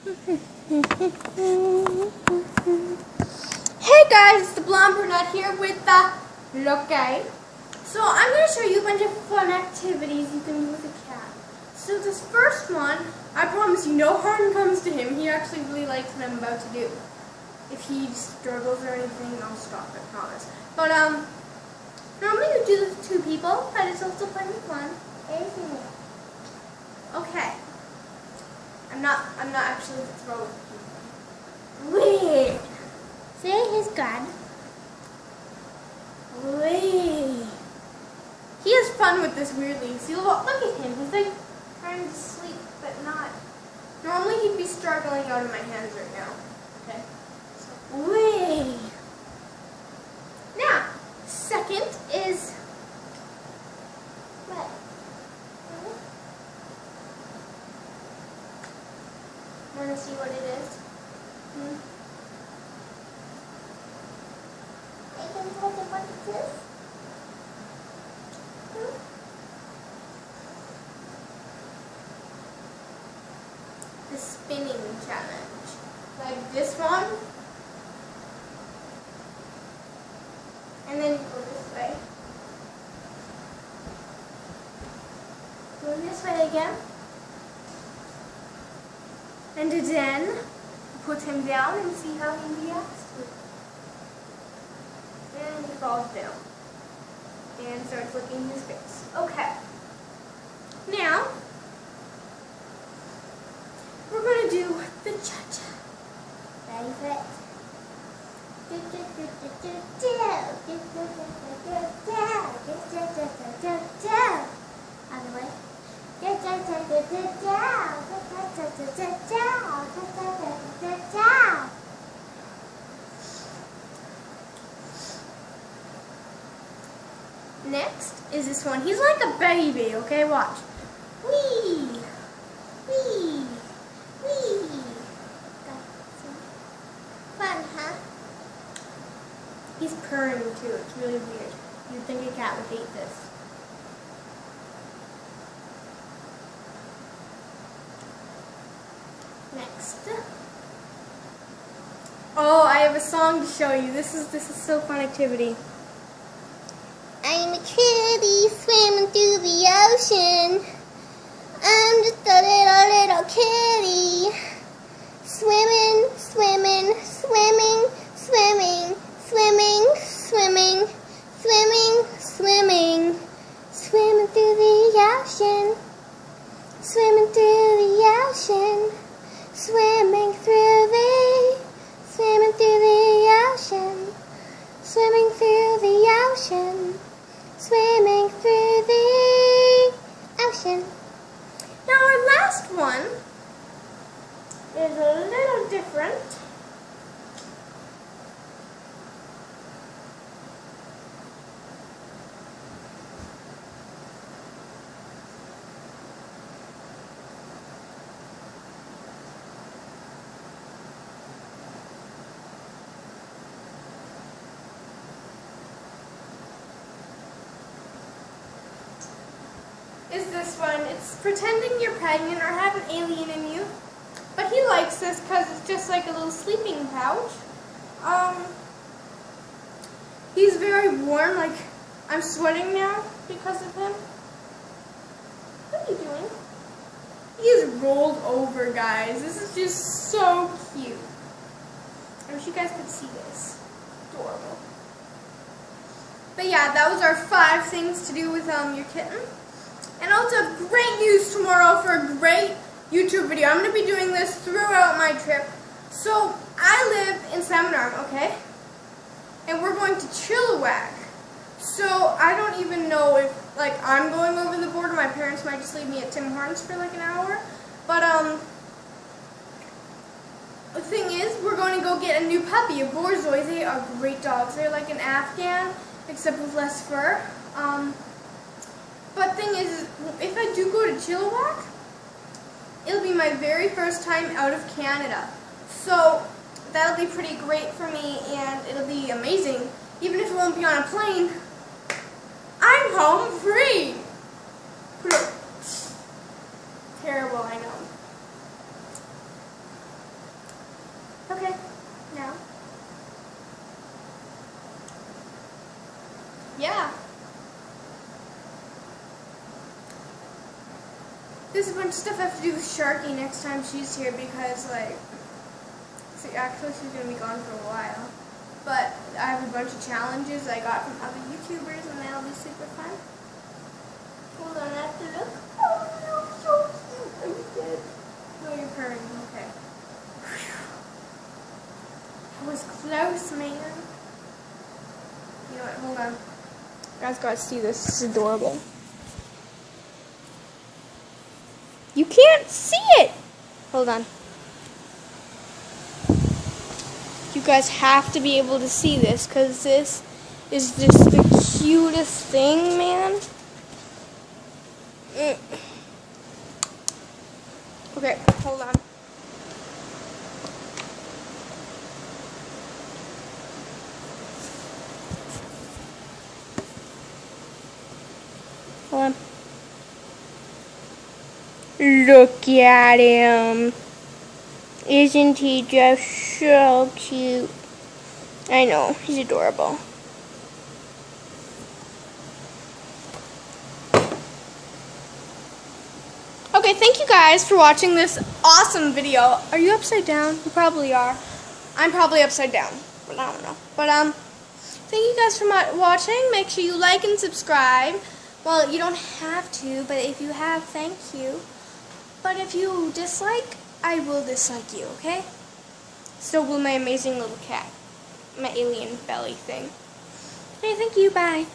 Hey guys, it's the blonde brunette here with the Loki. So I'm going to show you a bunch of fun activities you can do with a cat. So this first one, I promise you no harm comes to him. He actually really likes what I'm about to do. If he struggles or anything, I'll stop, I promise. But normally you do this with two people, but it's also fun with one. Isn't it? Okay. I'm not actually to throw with people. Wait. See, he's good. Wait. He has fun with this weirdly. See, look at him. He's like trying to sleep, but not. Normally he'd be struggling out of my hands right now. Okay. So, wait. Now, second is what? Want to see what it is? I can tell you what it is. The spinning challenge. Like this one. And then you go this way. Go this way again. And then put him down and see how he reacts to it. And he falls down. And starts licking his face. Okay. Now, we're going to do the cha-cha. Ready for it? Other way. Next is this one. He's like a baby, okay? Watch. Wee! Wee! Wee! Fun, huh? He's purring too. It's really weird. You'd think a cat would hate this. Next. Oh, I have a song to show you. This is so fun activity. I'm a kitty swimming through the ocean. I'm just a little kitty. Swimming, swimming, swimming, swimming, swimming, swimming, swimming, swimming, swimming through the ocean. Swimming through the ocean. Swimming through the ocean. Swimming through the ocean. Swimming through the ocean. Now our last one is a little different. Is this one. It's pretending you're pregnant or have an alien in you. But he likes this because it's just like a little sleeping pouch. He's very warm, like I'm sweating now because of him. What are you doing? He is rolled over, guys. This is just so cute. I wish you guys could see this. Adorable. But yeah, that was our 5 things to do with your kitten. And also great news tomorrow for a great YouTube video. I'm going to be doing this throughout my trip. So I live in Salmon Arm, okay? And we're going to Chilliwack. So I don't even know if I'm going over the border. My parents might just leave me at Tim Hortons for like an hour. But the thing is, we're going to go get a new puppy, a Borzoi. They are great dogs. They're like an Afghan, except with less fur. But thing is, if I do go to Chilliwack, it'll be my very first time out of Canada. So that'll be pretty great for me, and it'll be amazing. Even if it won't be on a plane, I'm home free. Terrible, I know. Yeah. There's a bunch of stuff I have to do with Sharky next time she's here because, like, see, actually she's going to be gone for a while. But I have a bunch of challenges I got from other YouTubers and that'll be super fun. Hold on, I have to look. Oh, no, so cute. Are you dead? No, you're purring. Okay. That was close, man. You know what? Hold on. You guys gotta see this. This is adorable. You can't see it! Hold on. You guys have to be able to see this because this is just the cutest thing, man. Okay, hold on. Hold on. Look at him. Isn't he just so cute? I know, he's adorable. Okay, thank you guys for watching this awesome video. Are you upside down? You probably are. I'm probably upside down, but I don't know. But thank you guys for watching. Make sure you like and subscribe. Well, you don't have to, but if you have, thank you. But if you dislike, I will dislike you, okay? So will my amazing little cat. My alien belly thing. Okay, thank you, bye.